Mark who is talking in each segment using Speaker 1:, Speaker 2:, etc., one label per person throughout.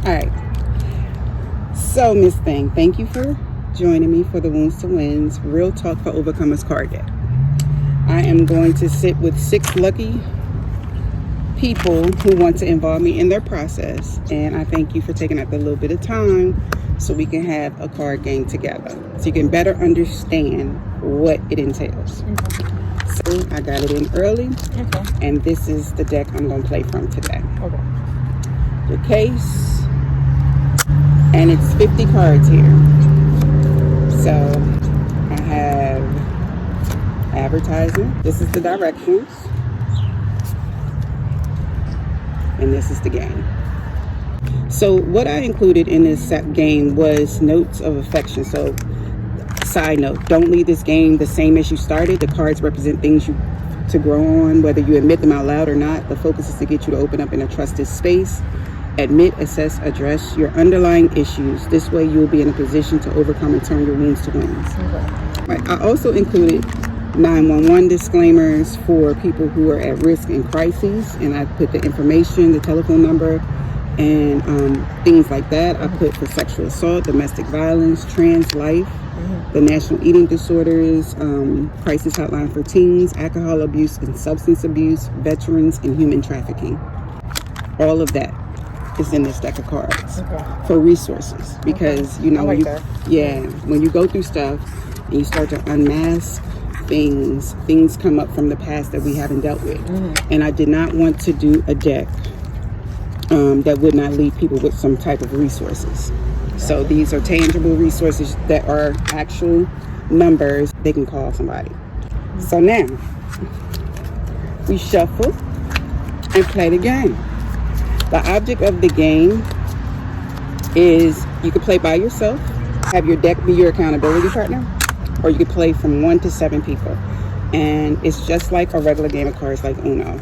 Speaker 1: All right. So, Miss Thing, thank you for joining me for the Wounds to Wins Real Talk for Overcomers card deck. I am going to sit with 6 lucky people who want to involve me in their process, and I thank you for taking out the little bit of time so we can have a card game together so you can better understand what it entails.
Speaker 2: Okay.
Speaker 1: So I got it in early,
Speaker 2: Okay.
Speaker 1: and this is the deck I'm going to play from today.
Speaker 2: Okay.
Speaker 1: Your case, and it's 50 cards here. So I have advertising. This is the directions. And this is the game. So what I included in this game was notes of affection. So side note, don't leave this game the same as you started. The cards represent things you to grow on, whether you admit them out loud or not. The focus is to get you to open up in a trusted space. Admit, assess, address your underlying issues. This way you will be in a position to overcome and turn your wounds to wins.
Speaker 2: Okay.
Speaker 1: Right. I also included 911 disclaimers for people who are at risk in crises, and I put the information, the telephone number, and things like that. I put for sexual assault, domestic violence, trans life, the national eating disorders, crisis hotline for teens, alcohol abuse and substance abuse, veterans, and human trafficking. All of that is in this deck of cards for resources, because you know,
Speaker 2: I like
Speaker 1: when you go through stuff and you start to unmask things come up from the past that we haven't dealt with. And I did not want to do a deck that would not leave people with some type of resources. So these are tangible resources that are actual numbers they can call somebody. So now we shuffle and play the game. The object of the game is you can play by yourself, have your deck be your accountability partner, or you can play from 1 to 7 people. And it's just like a regular game of cards like Uno.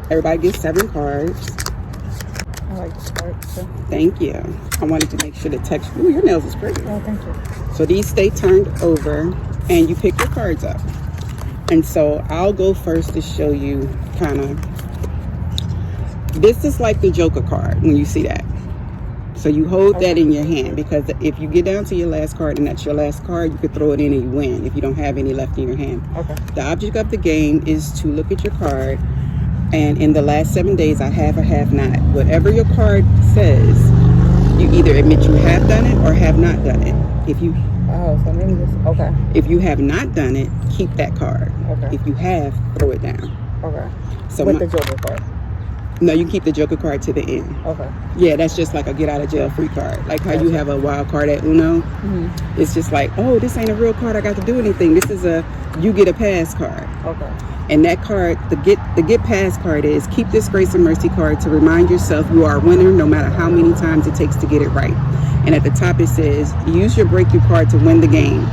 Speaker 1: Everybody gets 7 cards.
Speaker 2: I like the cards too.
Speaker 1: Thank you. I wanted to make sure the text. Ooh, your nails is pretty.
Speaker 2: Oh, thank you.
Speaker 1: So these stay turned over and you pick your cards up. And so I'll go first to show you kind of. This is like the Joker card when you see that. So you hold that in your hand, because if you get down to your last card and that's your last card, you could throw it in and you win if you don't have any left in your hand.
Speaker 2: Okay.
Speaker 1: The object of the game is to look at your card, and in the last 7 days, I have or have not. Whatever your card says, you either admit you have done it or have not done it. If you
Speaker 2: maybe this. Okay.
Speaker 1: If you have not done it, keep that card.
Speaker 2: Okay.
Speaker 1: If you have, throw it down.
Speaker 2: Okay.
Speaker 1: So
Speaker 2: with the Joker card.
Speaker 1: No, you keep the Joker card to the end.
Speaker 2: Okay.
Speaker 1: Yeah, that's just like a get out of jail free card. Like how you have a wild card at Uno. It's just like, oh, this ain't a real card I got to do anything. This is a you get a pass card.
Speaker 2: Okay.
Speaker 1: And that card, the get pass card is keep this grace and mercy card to remind yourself you are a winner no matter how many times it takes to get it right. And at the top it says, use your breakthrough card to win the game.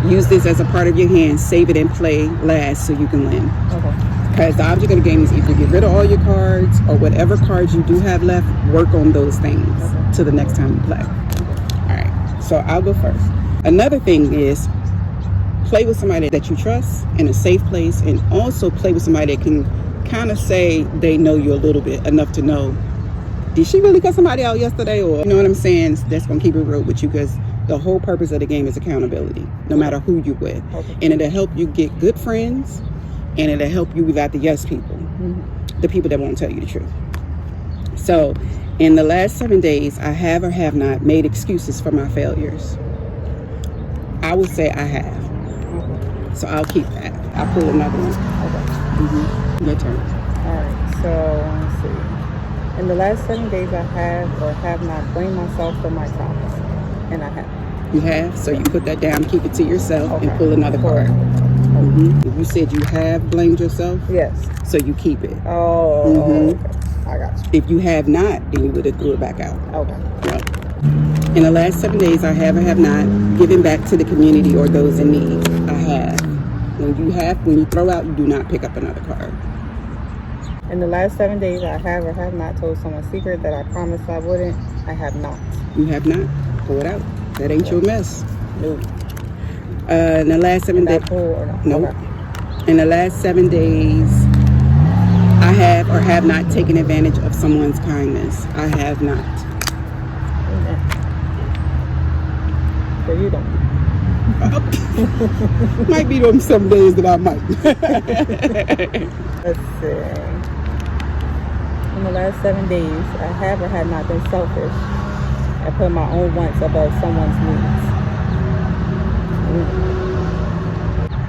Speaker 1: Use this as a part of your hand, save it and play last so you can win.
Speaker 2: Okay.
Speaker 1: Because the object of the game is either get rid of all your cards or whatever cards you do have left, work on those things to the next time you play. All right, so I'll go first. Another thing is play with somebody that you trust in a safe place, and also play with somebody that can kind of say they know you a little bit, enough to know, did she really cut somebody out yesterday? Or, you know what I'm saying? That's going to keep it real with you, because the whole purpose of the game is accountability, no matter who you're with. And it'll help you get good friends, and it'll help you without the yes people, the people that won't tell you the truth. So in the last 7 days, I have or have not made excuses for my failures. I would say I have. So I'll keep that. I'll pull another one.
Speaker 2: Okay.
Speaker 1: Your turn.
Speaker 2: All right. So let's see. In the last 7 days, I have or have not blamed myself for my traumas, and I have.
Speaker 1: You have? So you put that down, keep it to yourself, and
Speaker 2: Okay.
Speaker 1: pull another card. You said you have blamed yourself?
Speaker 2: Yes.
Speaker 1: So you keep it.
Speaker 2: Oh, okay. I got you.
Speaker 1: If you have not, then you would have threw it back out.
Speaker 2: Okay.
Speaker 1: Right. In the last 7 days, I have or have not given back to the community or those in need. I have. When you throw out, you do not pick up another card.
Speaker 2: In the last 7 days, I have or have not told someone a secret that I promised I wouldn't. I have not.
Speaker 1: You have not. Pull it out. That ain't your mess.
Speaker 2: No.
Speaker 1: In the last 7 days.
Speaker 2: No.
Speaker 1: Okay. In the last 7 days, I have or have not taken advantage of someone's kindness. I have not.
Speaker 2: So you don't.
Speaker 1: Might be them some days that I might.
Speaker 2: Let's see. In the last 7 days, I have or have not been selfish. I put my own wants above someone's needs.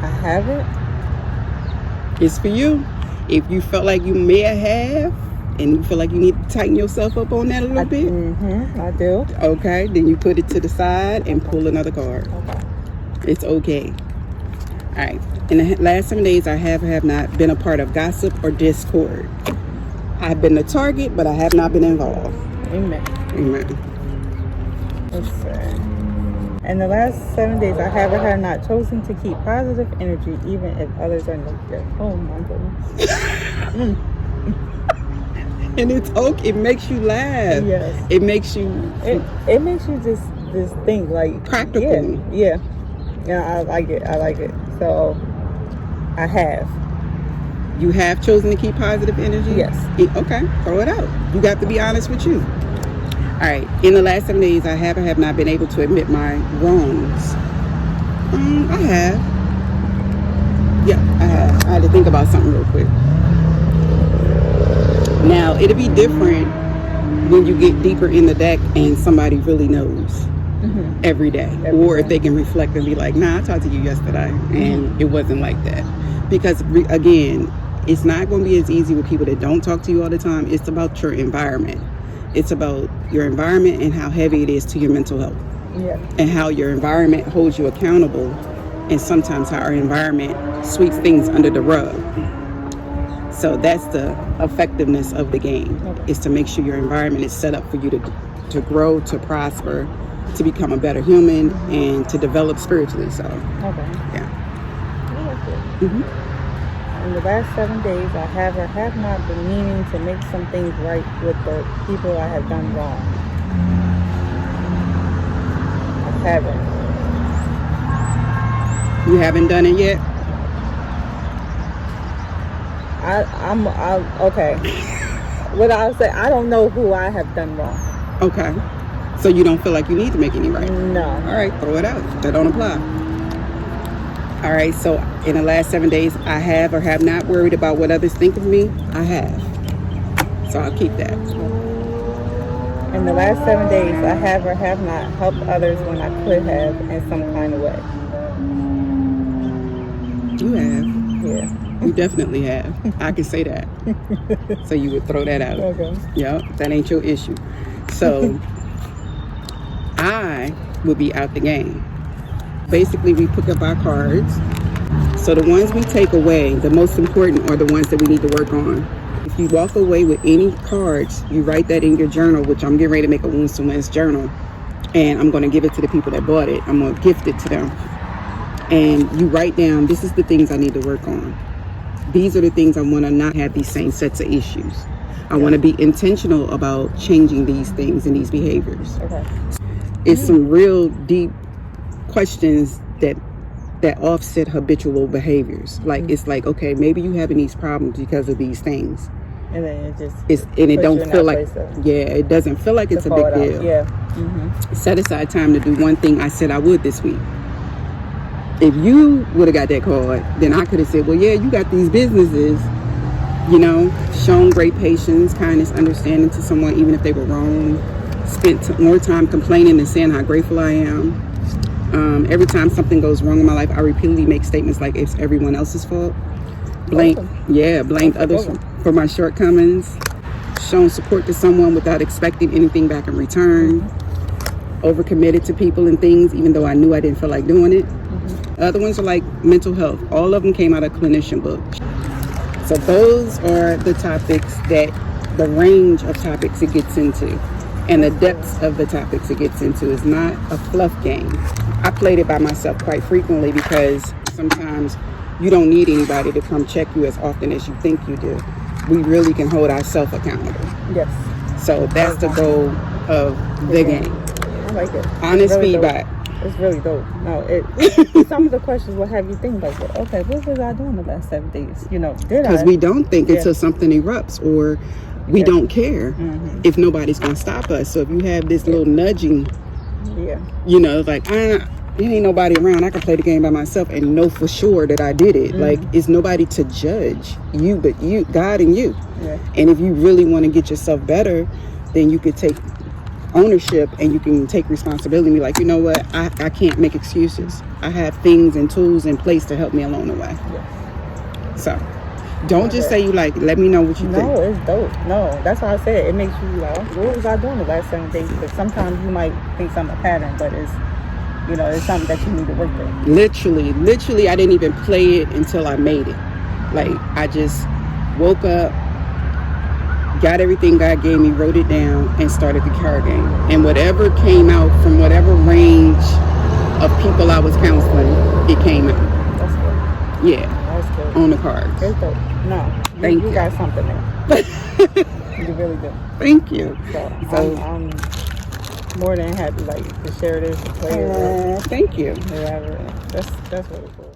Speaker 2: I haven't.
Speaker 1: It's for you. If you felt like you may have, and you feel like you need to tighten yourself up on that a little bit,
Speaker 2: I do.
Speaker 1: okay, then you put it to the side and pull another card.
Speaker 2: Okay.
Speaker 1: It's okay. All right. In the last 7 days, I have or have not been a part of gossip or discord. I've been the target, but I have not been involved.
Speaker 2: Amen.
Speaker 1: Amen.
Speaker 2: Let's see. In the last 7 days, I have or have not chosen to keep positive energy even if others are negative. Oh my goodness.
Speaker 1: And it's okay. It makes you laugh.
Speaker 2: Yes.
Speaker 1: It makes you
Speaker 2: It makes you just think like
Speaker 1: practical.
Speaker 2: Yeah. I like it. So I have.
Speaker 1: You have chosen to keep positive energy?
Speaker 2: Yes.
Speaker 1: Okay, throw it out. You got to be honest with you. All right. In the last 7 days, I have or have not been able to admit my wrongs. I have. Yeah, I have. I had to think about something real quick. Now, it'll be different when you get deeper in the deck and somebody really knows every day. Or if they can reflect and be like, nah, I talked to you yesterday and it wasn't like that. Because, again, it's not going to be as easy with people that don't talk to you all the time. It's about your environment. It's about your environment and how heavy it is to your mental health.
Speaker 2: Yeah.
Speaker 1: And how your environment holds you accountable. And sometimes how our environment sweeps things under the rug. So that's the effectiveness of the game, is to make sure your environment is set up for you to grow, to prosper, to become a better human, and to develop spiritually. So,
Speaker 2: Okay.
Speaker 1: yeah.
Speaker 2: In the last 7 days, I have or have not been meaning to make some things right with the people I have done wrong. I haven't.
Speaker 1: You haven't done it yet?
Speaker 2: Okay. What I'll say, I don't know who I have done wrong.
Speaker 1: Okay. So you don't feel like you need to make any right?
Speaker 2: No.
Speaker 1: All right, throw it out. That don't apply. All right, so in the last 7 days, I have or have not worried about what others think of me. I have. So I'll keep that.
Speaker 2: In the last 7 days, I have or have not helped others when I could have in some kind of way.
Speaker 1: You have.
Speaker 2: Yeah.
Speaker 1: You definitely have. I can say that. So you would throw that out.
Speaker 2: Okay.
Speaker 1: Yep, that ain't your issue. So I would be out the game. Basically, we pick up our cards. So the ones we take away, the most important are the ones that we need to work on. If you walk away with any cards, you write that in your journal, which I'm getting ready to make a Wounds to Wins journal. And I'm going to give it to the people that bought it. I'm going to gift it to them. And you write down, this is the things I need to work on. These are the things I want to not have these same sets of issues. I want to be intentional about changing these things and these behaviors.
Speaker 2: Okay.
Speaker 1: It's some real deep questions that offset habitual behaviors. Like, it's like, okay, maybe you having these problems because of these things.
Speaker 2: And then it just
Speaker 1: it don't feel like, it doesn't feel like it's a big deal.
Speaker 2: Yeah.
Speaker 1: Set aside time to do one thing I said I would this week. If you would have got that card, then I could have said, well, yeah, you got these businesses, shown great patience, kindness, understanding to someone, even if they were wrong, spent more time complaining than saying how grateful I am. Every time something goes wrong in my life, I repeatedly make statements like it's everyone else's fault. Blamed others for my shortcomings. Shown support to someone without expecting anything back in return. Overcommitted to people and things, even though I knew I didn't feel like doing it. Other ones are like mental health. All of them came out of clinician book. So those are the topics the range of topics it gets into. And the depths of the topics it gets into is not a fluff game. I played it by myself quite frequently because sometimes you don't need anybody to come check you as often as you think you do. We really can hold ourselves accountable.
Speaker 2: Yes.
Speaker 1: So that's the goal of the game.
Speaker 2: I like it.
Speaker 1: Honest feedback.
Speaker 2: It's really dope. No, some of the questions will have you think like, okay, what was I doing the last 7 days? Did I?
Speaker 1: Because we don't think until something erupts, or we don't care if nobody's going to stop us. So if you have this little nudging
Speaker 2: Yeah.
Speaker 1: You know, like, it ain't nobody around. I can play the game by myself and know for sure that I did it. Like, it's nobody to judge you but you, God and you.
Speaker 2: Yeah.
Speaker 1: And if you really want to get yourself better, then you could take ownership and you can take responsibility and be like, you know what, I can't make excuses. I have things and tools in place to help me along the way.
Speaker 2: Yes.
Speaker 1: So don't just say you like, let me know what you think.
Speaker 2: No, it's dope. No, that's why I said it makes you like, what was I doing the last 7 days? Because sometimes you might think something a pattern, but it's, you know, it's something that you need to work with.
Speaker 1: Literally, I didn't even play it until I made it. Like, I just woke up, got everything God gave me, wrote it down, and started the card game. And whatever came out from whatever range of people I was counseling, it came out.
Speaker 2: That's good.
Speaker 1: Yeah.
Speaker 2: That's good.
Speaker 1: On the cards.
Speaker 2: It's dope. No,
Speaker 1: Thank you.
Speaker 2: You got something there. You really do.
Speaker 1: Thank you.
Speaker 2: So I'm more than happy, like, to share this, to play it.
Speaker 1: Thank you.
Speaker 2: Whatever. That's really cool.